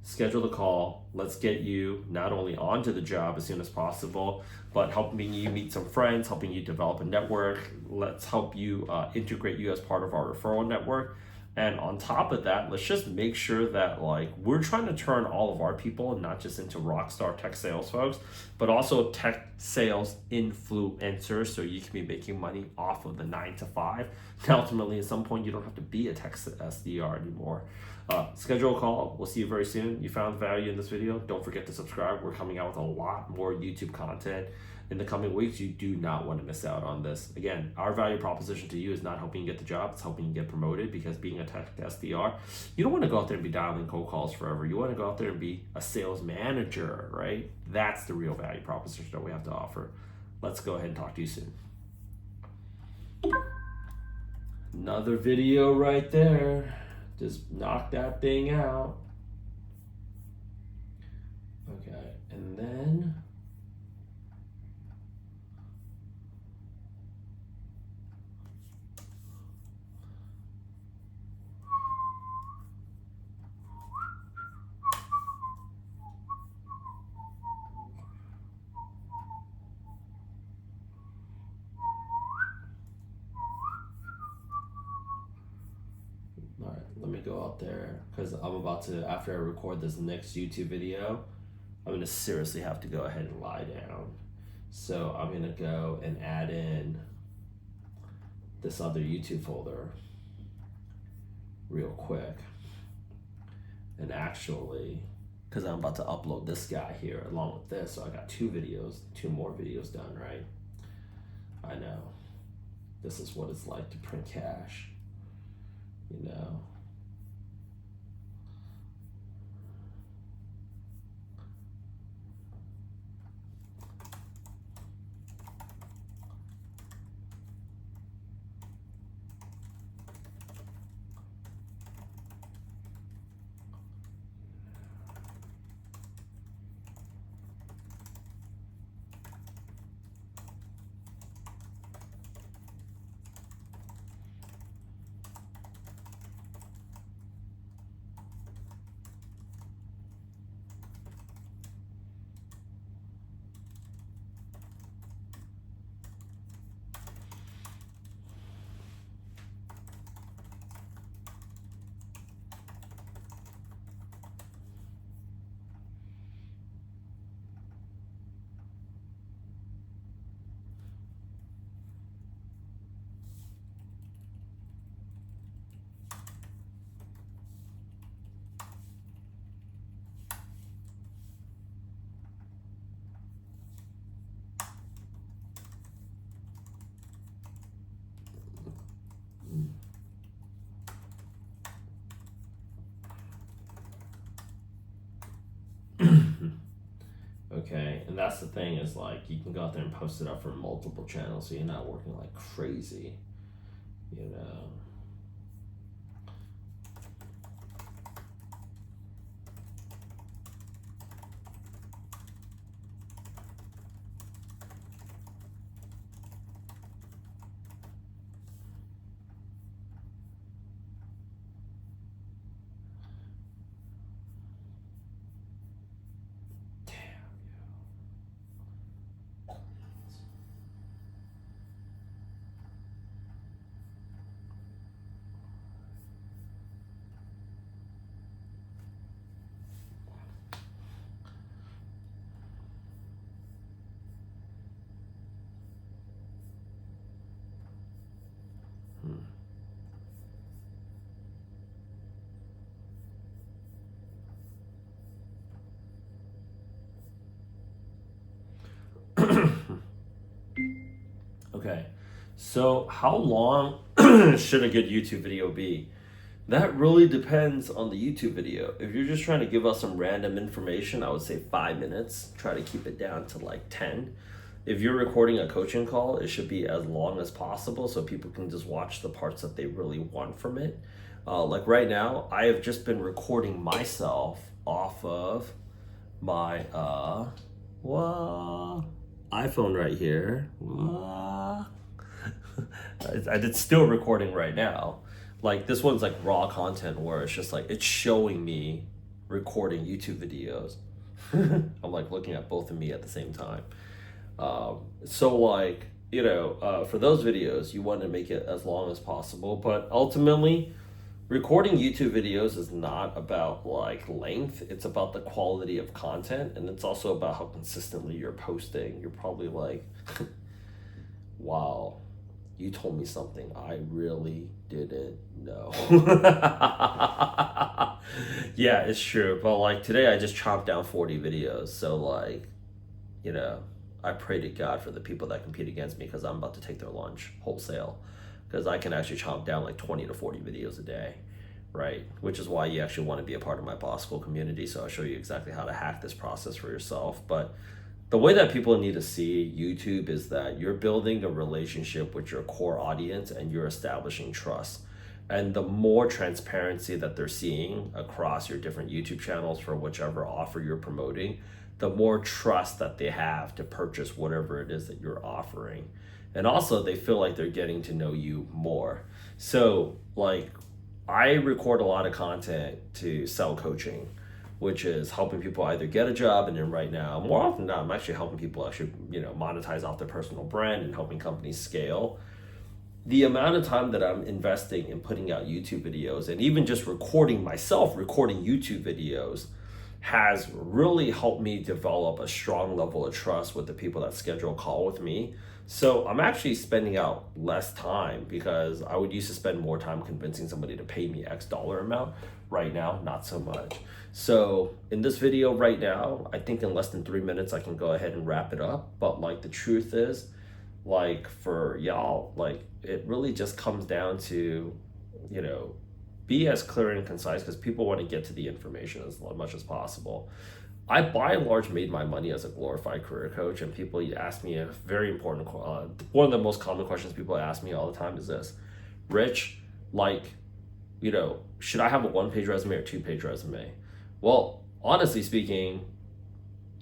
Schedule the call. Let's get you not only onto the job as soon as possible, but helping you meet some friends, helping you develop a network. Let's help you integrate you as part of our referral network. And on top of that, let's just make sure that like we're trying to turn all of our people not just into rock star tech sales folks, but also tech sales influencers, so you can be making money off of the 9 to 5. And ultimately, at some point, you don't have to be a tech SDR anymore. Schedule a call. We'll see you very soon. You found value in this video. Don't forget to subscribe. We're coming out with a lot more YouTube content in the coming weeks. You do not want to miss out on this. Again, our value proposition to you is not helping you get the job, it's helping you get promoted, because being a tech SDR, you don't want to go out there and be dialing cold calls forever. You want to go out there and be a sales manager, right? That's the real value proposition that we have to offer. Let's go ahead and talk to you soon. Another video right there. Just knock that thing out. Okay, and then all right, let me go out there because I'm about to, after I record this next YouTube video, I'm gonna seriously have to go ahead and lie down. So I'm gonna go and add in this other YouTube folder real quick. And actually, because I'm about to upload this guy here along with this, so I got 2 more videos done, right? I know. This is what it's like to print cash. You know. Okay, and that's the thing, is like you can go out there and post it up for multiple channels, so you're not working like crazy, you know. So how long should a good YouTube video be? That really depends on the YouTube video. If you're just trying to give us some random information, I would say 5 minutes. Try to keep it down to like 10. If you're recording a coaching call, it should be as long as possible so people can just watch the parts that they really want from it. Like right now, I have just been recording myself off of my iPhone right here. It's still recording right now. Like this one's like raw content where it's just like it's showing me recording YouTube videos. I'm like looking at both of me at the same time. So like, for those videos, you want to make it as long as possible, but ultimately recording YouTube videos is not about like length. It's about the quality of content. And it's also about how consistently you're posting. You're probably like, wow, you told me something I really didn't know. Yeah, it's true. But like today I just chopped down 40 videos. So like, I pray to God for the people that compete against me because I'm about to take their lunch wholesale. Because I can actually chop down like 20 to 40 videos a day, right? Which is why you actually want to be a part of my boss school community. So I'll show you exactly how to hack this process for yourself. But the way that people need to see YouTube is that you're building a relationship with your core audience and you're establishing trust. And the more transparency that they're seeing across your different YouTube channels for whichever offer you're promoting, the more trust that they have to purchase whatever it is that you're offering. And also they feel like they're getting to know you more. So like I record a lot of content to sell coaching, which is helping people either get a job, and then right now, more often than not, I'm actually helping people actually, monetize off their personal brand and helping companies scale. The amount of time that I'm investing in putting out YouTube videos and even just recording YouTube videos has really helped me develop a strong level of trust with the people that schedule a call with me. So I'm actually spending out less time because I would used to spend more time convincing somebody to pay me X dollar amount. Right now, not so much. So in this video right now, I think in less than 3 minutes, I can go ahead and wrap it up. But like the truth is, like for y'all, like it really just comes down to, be as clear and concise because people want to get to the information as much as possible. I by and large made my money as a glorified career coach, and people ask me a very important, one of the most common questions people ask me all the time is this: Rich, like, should I have a 1-page resume or 2-page resume? Well, honestly speaking,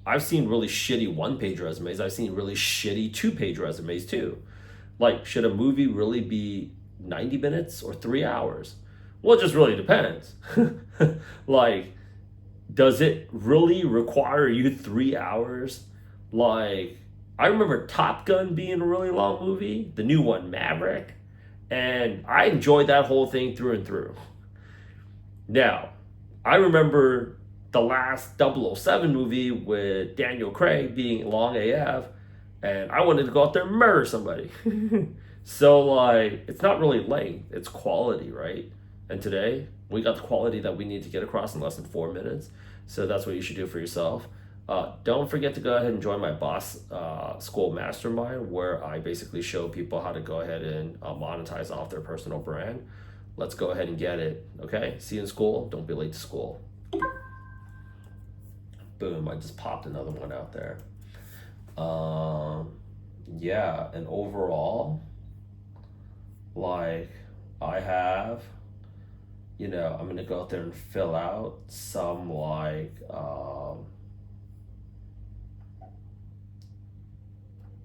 I've seen really shitty 1-page resumes. I've seen really shitty 2-page resumes too. Like, should a movie really be 90 minutes or 3 hours? Well, it just really depends. Like, does it really require you 3 hours? Like, I remember Top Gun being a really long movie, the new one, Maverick, and I enjoyed that whole thing through and through. Now, I remember the last 007 movie with Daniel Craig being long AF, and I wanted to go out there and murder somebody. So, like, it's not really length, it's quality, right? And today, we got the quality that we need to get across in less than 4 minutes. So that's what you should do for yourself. Don't forget to go ahead and join my boss school mastermind, where I basically show people how to go ahead and monetize off their personal brand. Let's go ahead and get it, okay? See you in school. Don't be late to school. Boom, I just popped another one out there. Yeah, and overall, like, I have, I'm gonna go out there and fill out some like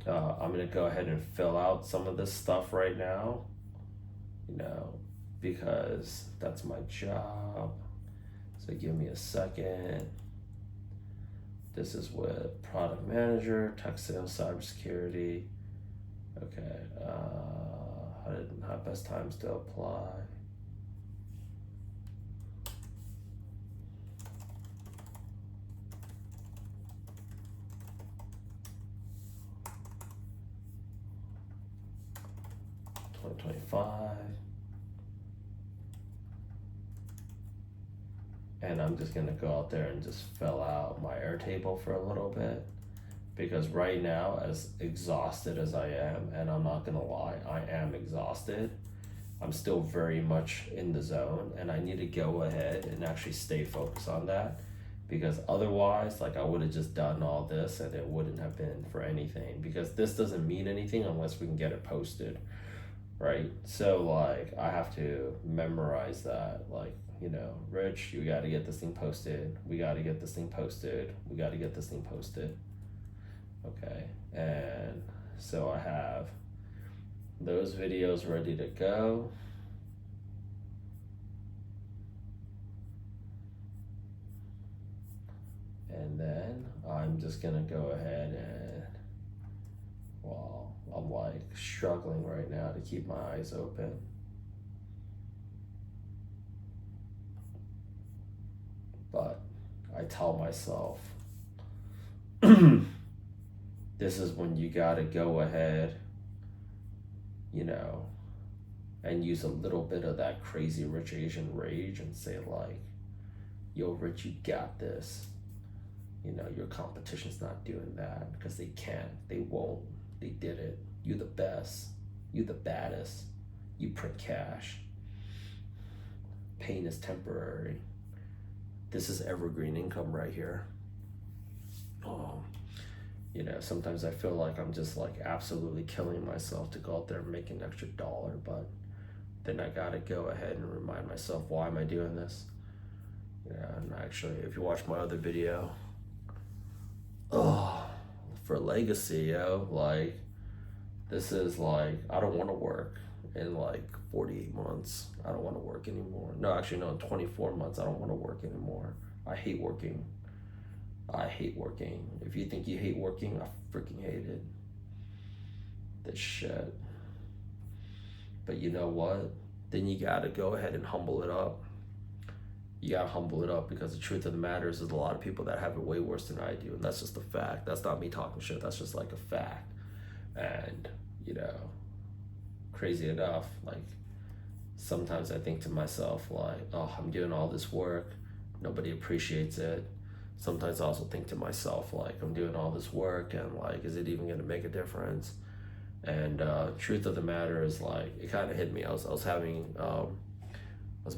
I'm gonna go ahead and fill out some of this stuff right now, because that's my job. So give me a second. This is with product manager, tech sales, cybersecurity. Okay, how best times to apply. $2025. And I'm just gonna go out there and just fill out my Airtable for a little bit. Because right now, as exhausted as I am, and I'm not gonna lie, I am exhausted, I'm still very much in the zone, and I need to go ahead and actually stay focused on that, because otherwise, like, I would have just done all this and it wouldn't have been for anything, because this doesn't mean anything unless we can get it posted, right? So like, I have to memorize that, like, you know, Rich, you got to get this thing posted, we got to get this thing posted, we got to get this thing posted. Okay, and so I have those videos ready to go. And then I'm just gonna go ahead and, well, I'm like struggling right now to keep my eyes open. But I tell myself, this is when you gotta go ahead, you know, and use a little bit of that crazy rich Asian rage and say like, yo, Rich, you got this. You know, your competition's not doing that because they can't, they won't, they did it. You the best, you the baddest, you print cash. Pain is temporary. This is evergreen income right here. You know, sometimes I feel like I'm just like absolutely killing myself to go out there and make an extra dollar, but then I gotta go ahead and remind myself, why am I doing this? Yeah, and actually, if you watch my other video, for legacy, yo, like, this is like, I don't want to work in like 48 months. I don't want to work anymore. No, actually, no, in 24 months, I don't want to work anymore. I hate working. I hate working. If you think you hate working, I freaking hate it. This shit. But you know what? Then you gotta go ahead and humble it up. You gotta humble it up, because the truth of the matter is there's a lot of people that have it way worse than I do, and that's just a fact. That's not me talking shit, that's just like a fact. And, you know, crazy enough, like, sometimes I think to myself like, oh, I'm doing all this work, nobody appreciates it. Sometimes I also think to myself like, I'm doing all this work and like, is it even gonna make a difference? And truth of the matter is like, it kind of hit me. I was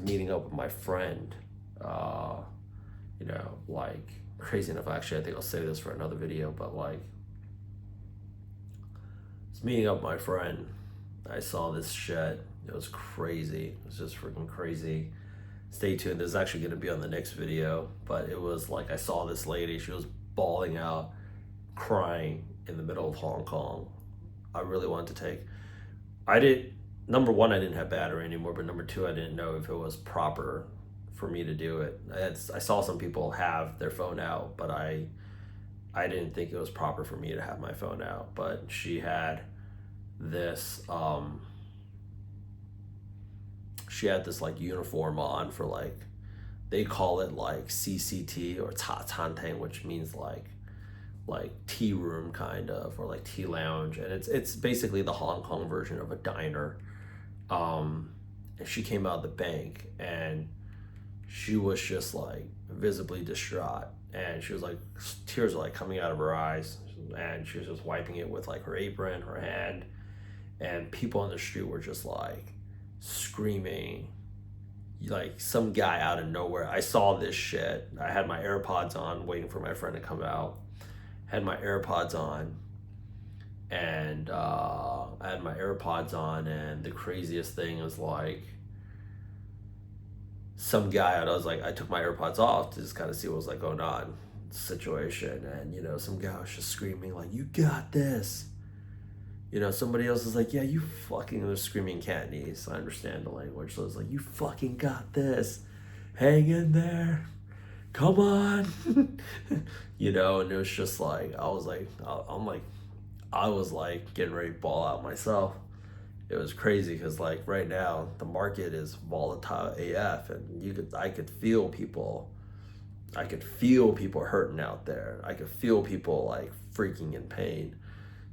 meeting up with my friend, you know, like, crazy enough, actually, I think I'll save this for another video, but like, I was meeting up with my friend, I saw this shit, it was crazy, it was just freaking crazy. Stay tuned, this is actually gonna be on the next video, but it was like, I saw this lady, she was bawling out, crying in the middle of Hong Kong. I really wanted to number one, I didn't have battery anymore, but number two, I didn't know if it was proper for me to do it. I saw some people have their phone out, but I didn't think it was proper for me to have my phone out. But she had this, like uniform on for like, they call it like CCT or Ta Tan Tang, which means like tea room kind of, or like tea lounge, and it's basically the Hong Kong version of a diner. And she came out of the bank and she was just like visibly distraught, and she was like, tears were like coming out of her eyes, and she was just wiping it with like her apron, her hand, and people on the street were just like screaming, like some guy out of nowhere. I saw this shit. I had my AirPods on waiting for my friend to come out. Had my AirPods on, and the craziest thing was like, some guy, and I was like, I took my AirPods off to just kind of see what was like going on situation, and you know, some guy was just screaming like, you got this. You know, somebody else is like, yeah, you fucking, was screaming Cantonese, I understand the language, so it's like, you fucking got this, hang in there, come on. You know, and it was just like, I was like getting ready to ball out myself. It was crazy, because like right now the market is volatile AF, and I could feel people hurting out there. I could feel people like freaking in pain.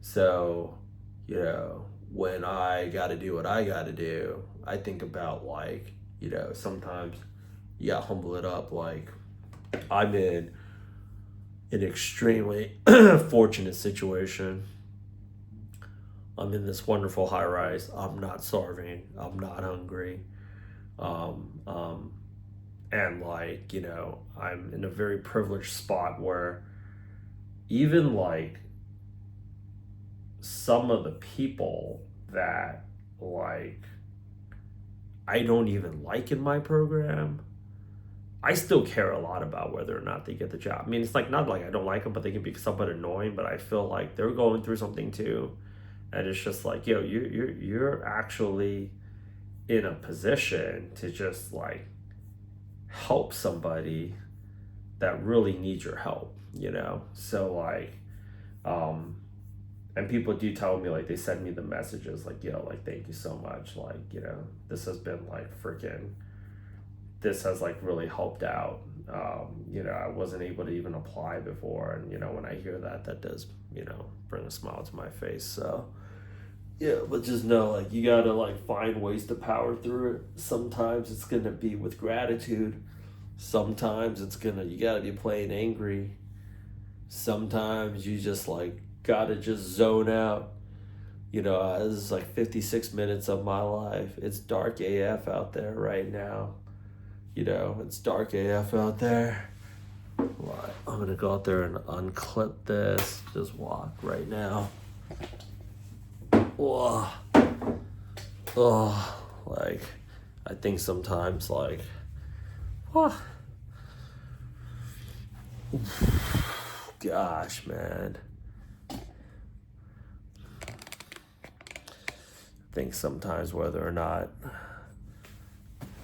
So, you know, when I gotta do what I gotta do, I think about like, you know, sometimes you gotta humble it up. Like, I'm in an extremely fortunate situation. I'm in this wonderful high rise. I'm not starving. I'm not hungry. And like, you know, I'm in a very privileged spot where even like some of the people that like I don't even like in my program, I still care a lot about whether or not they get the job. I mean, it's like not like I don't like them, but they can be somewhat annoying. But I feel like they're going through something too, and it's just like, yo, you're actually in a position to just like help somebody that really needs your help, you know? So like, and people do tell me, like, they send me the messages like, yo, like, thank you so much, like, you know, this has been like freaking, this has like really helped out. You know, I wasn't able to even apply before, and you know, when I hear that, that does, you know, bring a smile to my face. So yeah, but just know, like, you gotta like find ways to power through it. Sometimes it's gonna be with gratitude. Sometimes it's gonna, you gotta be playing angry. Sometimes you just like gotta just zone out. You know, this is like 56 minutes of my life. It's dark AF out there right now. You know, it's dark AF out there. Right. I'm gonna go out there and unclip this. Just walk right now. Oh, oh, like, I think sometimes, like, oh, gosh, man. I think sometimes whether or not,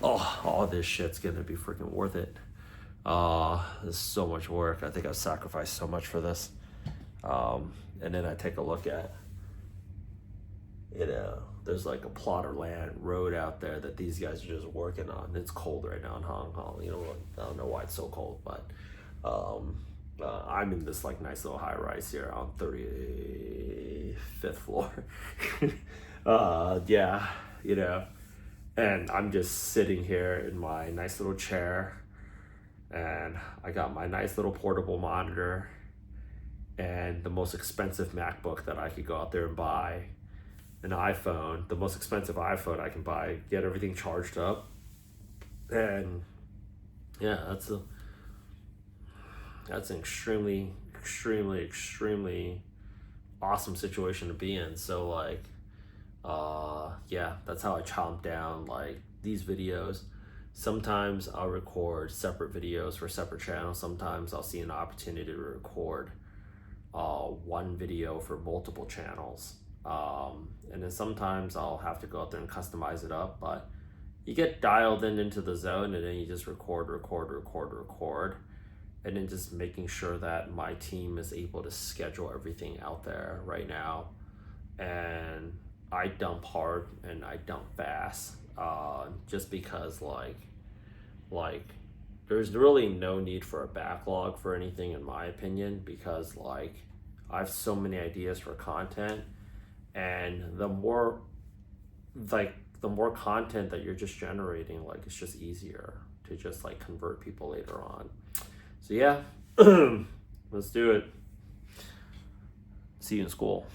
oh, all this shit's gonna be freaking worth it. There's so much work. I think I've sacrificed so much for this. And then I take a look at, you know, there's like a plot of land road out there that these guys are just working on. It's cold right now in Hong Kong. You know, I don't know why it's so cold, but I'm in this like nice little high rise here on 35th floor. Yeah, you know, and I'm just sitting here in my nice little chair, and I got my nice little portable monitor and the most expensive MacBook that I could go out there and buy. An iPhone, the most expensive iPhone I can buy, get everything charged up. And yeah, that's an extremely, extremely, extremely awesome situation to be in. So like, yeah, that's how I chomp down like these videos. Sometimes I'll record separate videos for separate channels. Sometimes I'll see an opportunity to record one video for multiple channels. And then sometimes I'll have to go out there and customize it up, but you get dialed into the zone, and then you just record, and then just making sure that my team is able to schedule everything out there right now. And I dump hard and I dump fast, just because like there's really no need for a backlog for anything, in my opinion, because like I have so many ideas for content. And the more content that you're just generating, like, it's just easier to just like convert people later on. So yeah, let's do it. See you in school.